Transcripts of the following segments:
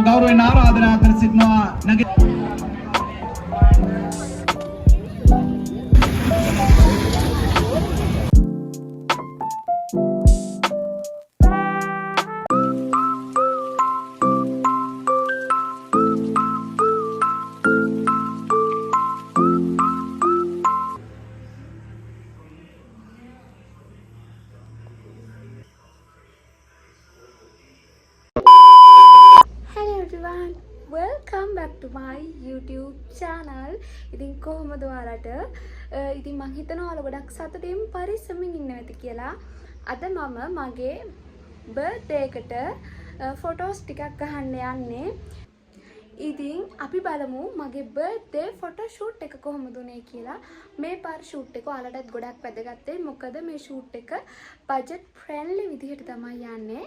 ගෞරවයෙන් ආරාධනා කර සිටිනවා නගර welcome back to my YouTube channel. ඉතින් කොහොමද ඔයාලට? ඉතින් මං හිතනවා ඔයාලා ගොඩක් සතුටින් පරිස්සමින් ඉන්නවා ඇති කියලා. අද මම මගේ බර්ත්ඩේ එකට ෆොටෝස් ටිකක් ගහන්න යන්නේ. ඉතින් අපි බලමු මගේ බර්ත්ඩේ ෆොටෝ ෂූට් එක කොහොමද උනේ කියලා. මේ පාර ෂූට් එක ඔයාලටත් ගොඩක් වැදගත් වෙයි. මොකද මේ ෂූට් එක බජට් ෆ්‍රෙන්ඩ්ලි විදිහට තමයි යන්නේ.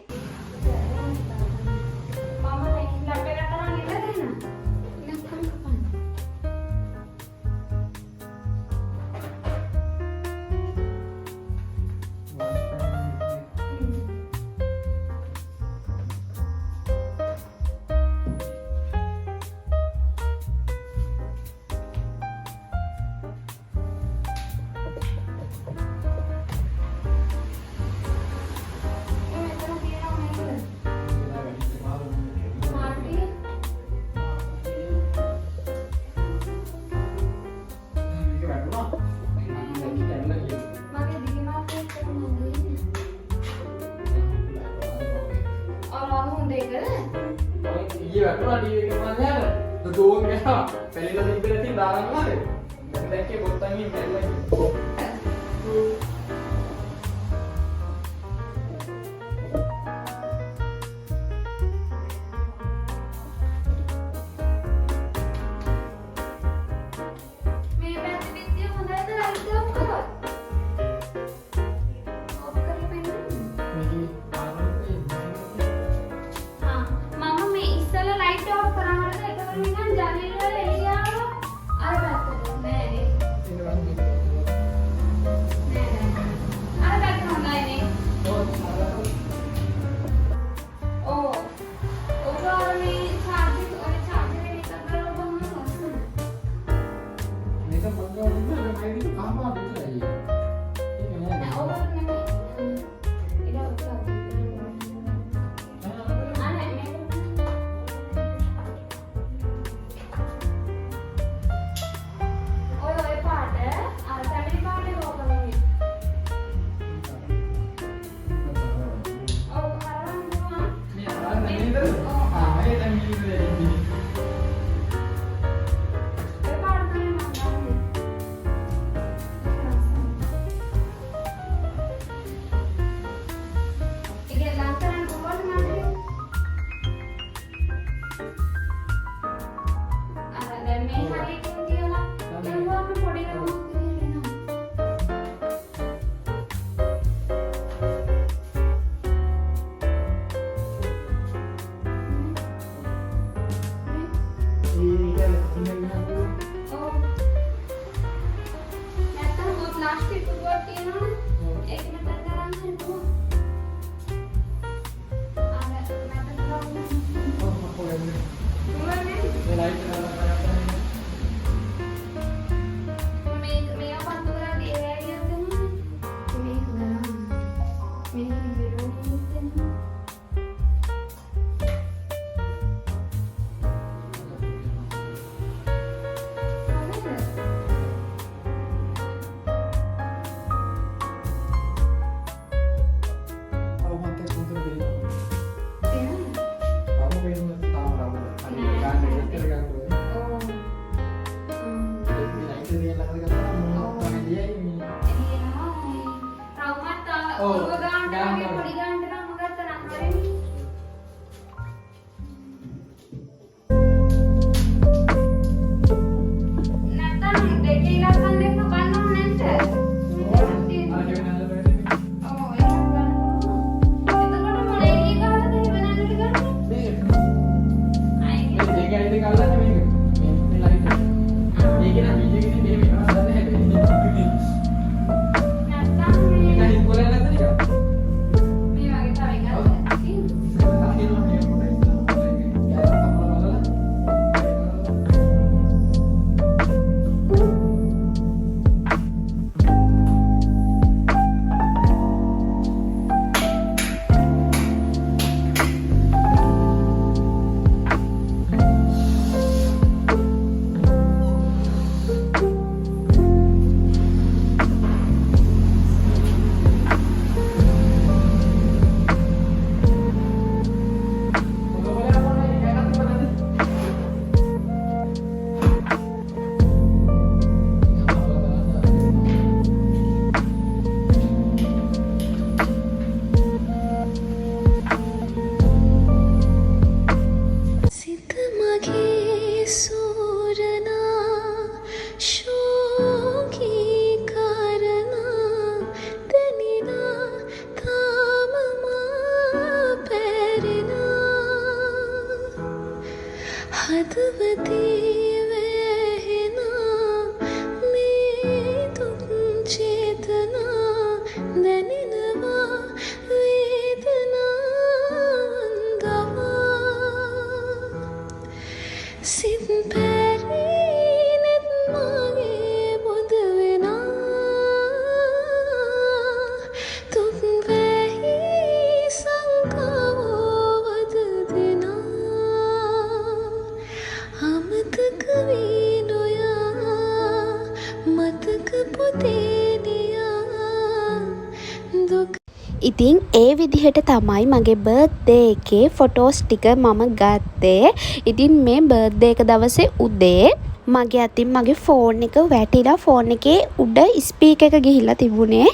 ඉතින් ඒ විදිහට තමයි මගේ බර්ත්ඩේ එකේ ෆොටෝස් ටික මම ගත්තේ. ඉතින් මේ බර්ත්ඩේ එක දවසේ උදේ මගේ අතින් මගේ ෆෝන් එක වැටිලා ෆෝන් එකේ උඩ ස්පීකර් එක ගිහිල්ලා තිබුණේ.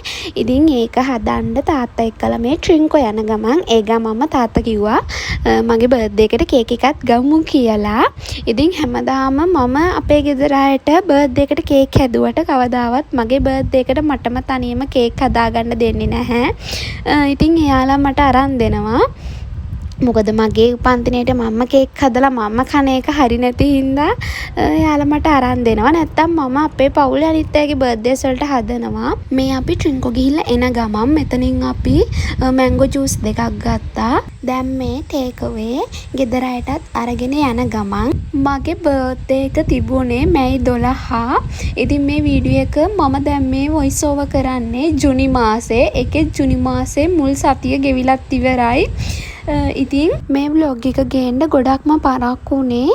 ඉතින් ඒක හදන්න තාත්තා එක්කලා මේ ට්‍රින්කෝ යන ගමන් ඒ ගමන්ම තාත්තා කිව්වා මගේ බර්ත්ඩේ එකට කේක් එකක් ගමු කියලා. ඉතින් හැමදාම මම අපේ ගෙදර අයට බර්ත්ඩේ එකට කේක් හැදුවට කවදාවත් මගේ බර්ත්ඩේ එකට මටම තනියම කේක් හදාගන්න දෙන්නේ නැහැ. ඉතින් එයාලා මට අරන් දෙනවා. මොකද මගේ උපන්දිනේට මම කේක් හදලා මම කන එක හරි නැති හින්දා එයාලා මට අරන් දෙනවා. නැත්තම් මම අපේ පවුලේ අනිත් අයගේ බර්ත්ඩේස් වලට හදනවා. මේ අපි ට්‍රින්කෝ ගිහිල්ලා එන ගමන් මෙතනින් අපි මැංගෝ ජූස් දෙකක් ගත්තා. දැන් මේ ටේක් අවේ ගෙදර අයටත් අරගෙන යන ගමන් මගේ බර්ත්ඩේ එක තිබුණේ මැයි 12. ඉතින් මේ වීඩියෝ එක මම දැන් මේ වොයිස් ඕවර් කරන්නේ ජුනි මාසේ. ඒකේ ජුනි මාසේ මුල් සතිය ගෙවිලත් ඉවරයි. ඉතින් මේ vlog එක ගේන්න ගොඩක්ම පරක්කු වුණේ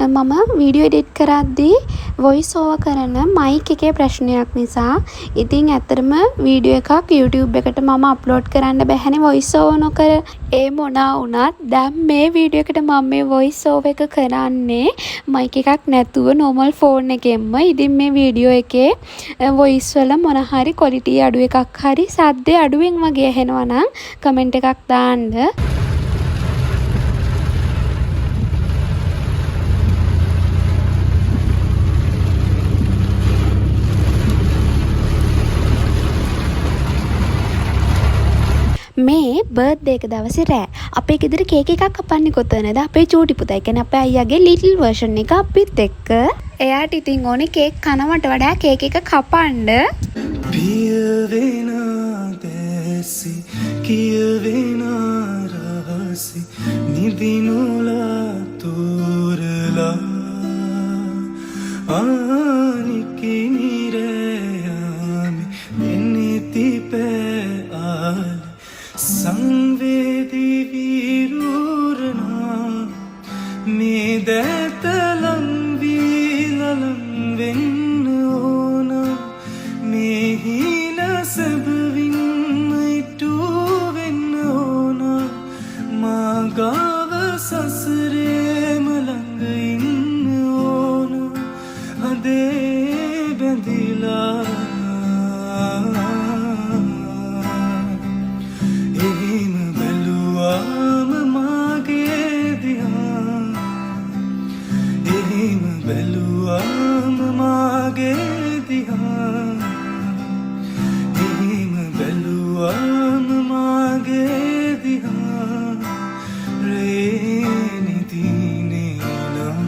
මම වීඩියෝ එඩිට් කරද්දී වොයිස් ඕවර් කරන මයික් එකේ ප්‍රශ්නයක් නිසා. ඉතින් ඇත්තටම වීඩියෝ එකක් YouTube එකට මම අප්ලෝඩ් කරන්න බැහැනේ වොයිස් ඕවර් නොකර. ඒ මොනා වුණත් දැන් මේ වීඩියෝ එකට මම මේ වොයිස් ඕවර් එක කරන්නේ මයික් එකක් නැතුව normal phone එකෙන්ම. ඉතින් මේ වීඩියෝ එකේ වොයිස් වල මොන හරි quality අඩු එකක් හරි සද්දේ අඩුවෙන් වගේ ඇහෙනවා නම් කමෙන්ට් එකක් දාන්න. මේ බර්ත්ඩේ එක දවසේ රෑ අපේ ගෙදර කේක් එකක් කපන්නේ කොතනද? අපේ චූටි පුතා. ඒ කියන්නේ අපේ අයියාගේ ලිටල් වර්ෂන් එක අපිත් එක්ක. එයාට ඉතින් ඕනේ කේක් කනවට වඩා කේක් එක කපන්න. පිය වෙනා දැසි කිය වෙනා රහසි නිදිනුලා තෝරලා ආනිකි නිරයාමි එනිති පෑ සංවේදී විරුරනා මේ දැතලම් වීලලම් වෙන්න ඕන මේ හිල සැබවින් ඉටු වෙන්න ඕන මාගාව සසරේම ළඟ ඉන්න ඕන අදේ බැඳිලා එහෙම බැලුවාම මාගේ දිහා එහෙම බැලුවාම මාගේ දිහා එහෙම බැලුවාම මාගේ දිහා රේනි දිනේනා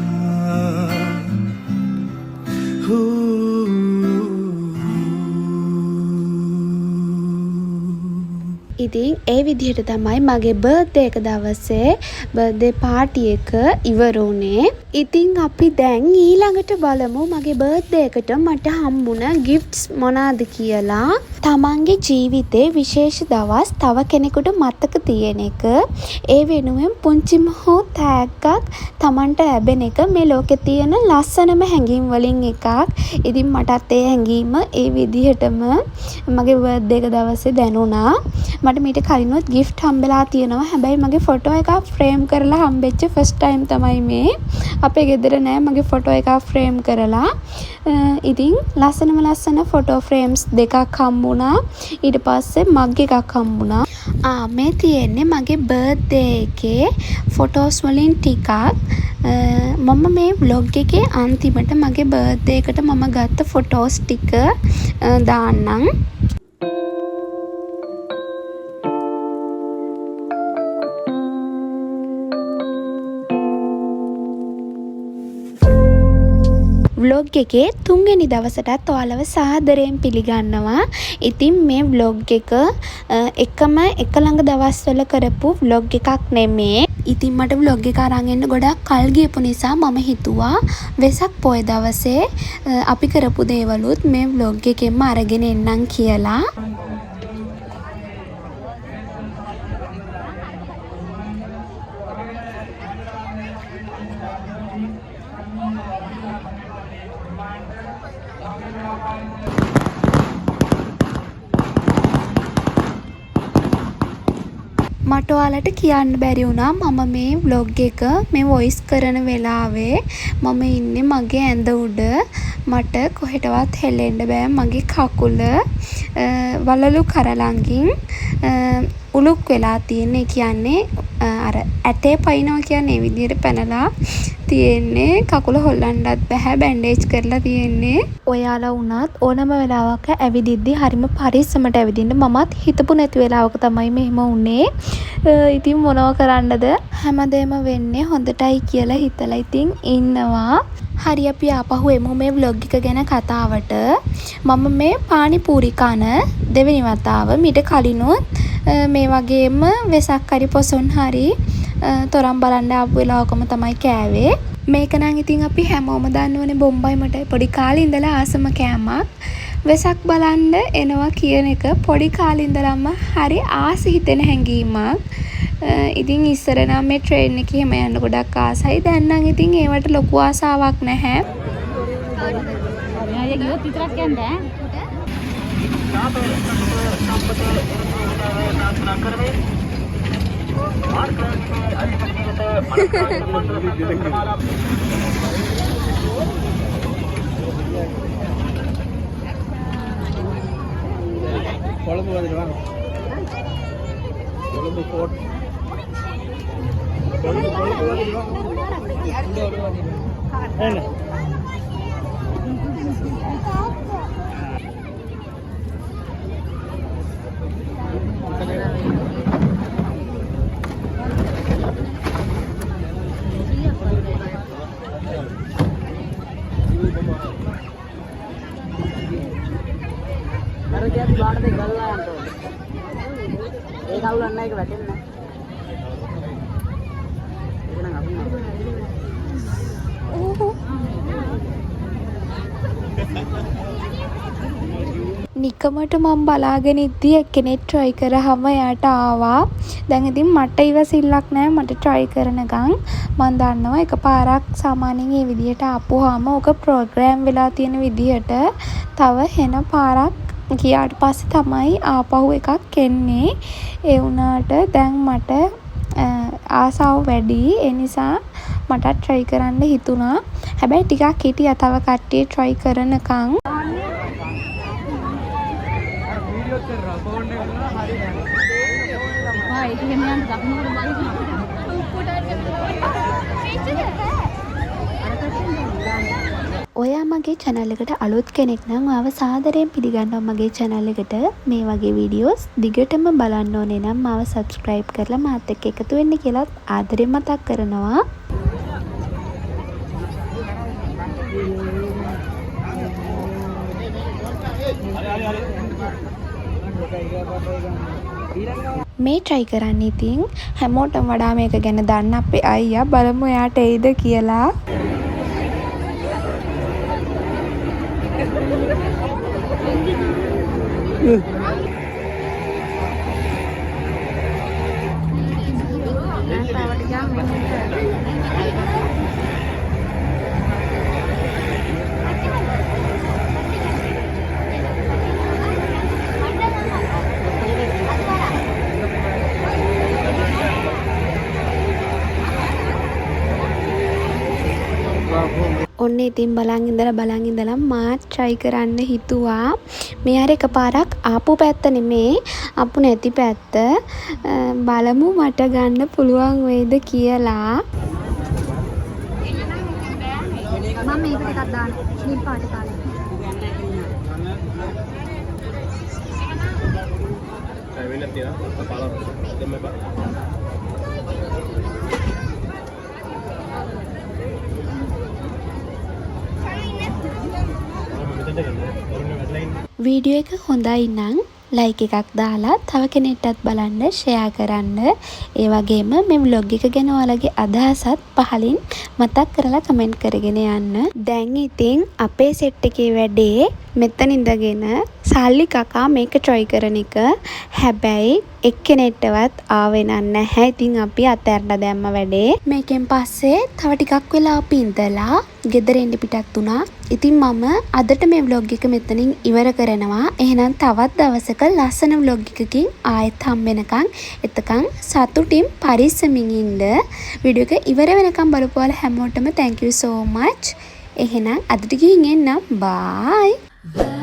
ඉතින් ඒ විදිහට තමයි මගේ බර්ත්ඩේ එක දවසේ බර්ත්ඩේ පාටි එක ඉවර වුණේ. ඉතින් අපි දැන් ඊළඟට බලමු මගේ බර්ත්ඩේ එකට මට හම්බුණ ගිෆ්ට්ස් මොනවාද කියලා. තමන්ගේ ජීවිතේ විශේෂ දවස් තව කෙනෙකුට මතක තියෙන එක. ඒ වෙනුවෙන් පුංචිම හෝ තෑග්ගක් තමන්ට ලැබෙන එක මේ ලෝකේ තියෙන ලස්සනම හැඟීම් වලින් එකක්. ඉතින් මටත් ඒ හැඟීම ඒ විදිහටම මගේ බර්ත්ඩේ එක දවසේ දැනුණා. මට මීට කලිනුත් ගිෆ්ට් හම්බෙලා තියෙනවා. හැබැයි මගේ ෆොටෝ එකක් ෆ්‍රේම් කරලා හම්බෙච්ච ෆස්ට් ටයිම් තමයි මේ. අපේ ගෙදර නෑ මගේ ෆොටෝ එකක් ෆ්‍රේම් කරලා. ඉතින් ලස්සන ෆොටෝ ෆ්‍රේම්ස් දෙකක් හම්බුණා. ඊට පස්සේ මග් එකක් හම්බුණා. මේ තියෙන්නේ මගේ බර්ත්ඩේ එකේ ෆොටෝස් වලින් ටිකක්. මම මේ vlog එකේ අන්තිමට මගේ බර්ත්ඩේ එකට මම ගත්ත ෆොටෝස් ටික දාන්නම්. vlog එකේ 3 වෙනි දවසටත් ඔයාලව සාදරයෙන් පිළිගන්නවා. ඉතින් මේ vlog එක එකම එක ළඟ දවස්වල කරපු vlog එකක් නෙමේ. ඉතින් මට vlog එක අරන් එන්න ගොඩක් කල් ගියපු නිසා මම හිතුවා වෙසක් පොය දවසේ අපි කරපු දේවලුත් මේ vlog එකෙන්ම අරගෙන එන්නම් කියලා. මට ඔයාලට කියන්න බැරි වුණා මම මේ vlog එක මේ voice කරන වෙලාවේ මම ඉන්නේ මගේ ඇඳ උඩ. මට කොහෙටවත් හෙලෙන්න බෑ. මගේ කකුල වලලු කරලංගින් උලුක් වෙලා තියෙන්නේ. කියන්නේ අර ඇටේ පයින්නවා කියන්නේ ඒ විදිහට පැනලා තියෙන්නේ. කකුල හොල්ලන්නත් බෑ. බැන්ඩේජ් කරලා තියෙන්නේ. ඔයාලා වුණත් ඕනම වෙලාවක ඇවිදිද්දි හරිම පරිස්සමට ඇවිදින්න. මමත් හිතපු නැති වෙලාවක තමයි මෙහෙම වුනේ. ඉතින් මොනව කරන්නද? හැමදේම වෙන්නේ හොඳටයි කියලා හිතලා ඉතින් ඉන්නවා. හරි අපි ආපහු එමු මේ vlog එක ගැන කතාවට. මම මේ පානිපූරි කන දෙවෙනි වතාව මීට කලිනුත් මේ වගේම වෙසක් හරි පොසොන් හරි තොරම් බලන්න ආපු වෙලාවකම තමයි කෑවේ. මේක නම් ඉතින් අපි හැමෝම දන්නවනේ බොම්බයි මට පොඩි කාලේ ඉඳලා ආසම කෑමක්. වෙසක් බලන්න එනවා කියන එක පොඩි කාලේ ඉඳලම හරි ආස හිතෙන හැඟීමක්. ඉතින් ඉස්සර නම් මේ ට්‍රේන් එකේ හැම යන්න ගොඩක් ආසයි. දැන් නම් ඉතින් ඒවට ලොකු ආසාවක් නැහැ. අය ගියොත් විතරක් යන්න ඈ. කොළඹ වලට වා. කොළඹ ෆෝට්. කොළඹ වලට වා. එන්න. අර කියත් බාඩ දෙක ගලලා යන්න ඕනේ. ඒක අවුලක් නැහැ ඒක වැටෙන්නේ නැහැ. ඒක නම් අපි නිකමට මම බලාගෙන ඉද්දි එක්කෙනෙක් try කරාම එයාට ආවා. දැන් ඉතින් මට ඉවසිල්ලක් නැහැ. මට try කරනකම් මම දන්නවා එකපාරක් සාමාන්‍යයෙන් මේ විදියට ආපුවාම ඔක ප්‍රෝග්‍රෑම් වෙලා තියෙන විදියට තව වෙන පාරක් ගියාට පස්සේ තමයි ආපහු එකක් එන්නේ. ඒ වුණාට දැන් මට ආසාව වැඩි. ඒ නිසා මට try කරන්න හිතුණා. හැබැයි ටිකක් හිටියා තව කට්ටිය try කරනකම්. ආ ඒක ගෙන්න යන්න දකුණට බලන්න. ඔයා මගේ channel එකට අලුත් කෙනෙක් නම් ආව සාදරයෙන් පිළිගන්නවා මගේ channel එකට. මේ වගේ වීඩියෝස් දිගටම බලන්න ඕනේ නම් මාව subscribe කරලා මාත් එක්ක එකතු වෙන්න කියලා ආදරෙන් මතක් කරනවා. මේ try කරන්න ඉතින් හැමෝටම වඩා මේක ගැන දන්න අපේ අයියා. බලමු එයාට එයිද කියලා. ඔන්න ඉතින් බලන් ඉඳලා මාත් try කරන්න හිතුවා. මේ හරිය එකපාරක් ආපු පැත්ත නෙමේ ආපු නැති පැත්ත. බලමු මට ගන්න පුළුවන් වේද කියලා. මම මේක ටිකක් දාන්න. නිල් පාට කාලේ. වෙන්න තියෙනවා. පාලා දෙන්න බෑ. වීඩියෝ එක හොඳයි නම් ලයික් එකක් දාලා තව කෙනෙක්ටත් බලන්න ෂෙයා කරන්න. ඒ වගේම මේ vlog එක ගැන ඔයාලගේ අදහසත් පහලින් මතක් කරලා කමෙන්ට් කරගෙන යන්න. දැන් ඉතින් අපේ සෙට් එකේ වැඩේ මෙතන ඉඳගෙන සල්ලි කකා මේක ට්‍රයි කරන එක. හැබැයි එක්කෙනෙක්ටවත් ආවේ නැහැ. ඉතින් අපි අතහැරලා දැම්ම වැඩේ. මේකෙන් පස්සේ තව ටිකක් වෙලා අපි ඉඳලා ගෙදර එන්න පිටත් වුණා. ඉතින් මම අදට මේ vlog එක මෙතනින් ඉවර කරනවා. එහෙනම් තවත් දවසක ලස්සන vlog එකකින් ආයෙත් හම්බෙනකන් එතකන් සතුටින් පරිස්සමින් ඉන්න. වීඩියෝ එක ඉවර වෙනකන් බලපුවාලා හැමෝටම thank you so much. එහෙනම් අදට ගිහින් එන්නම්. bye.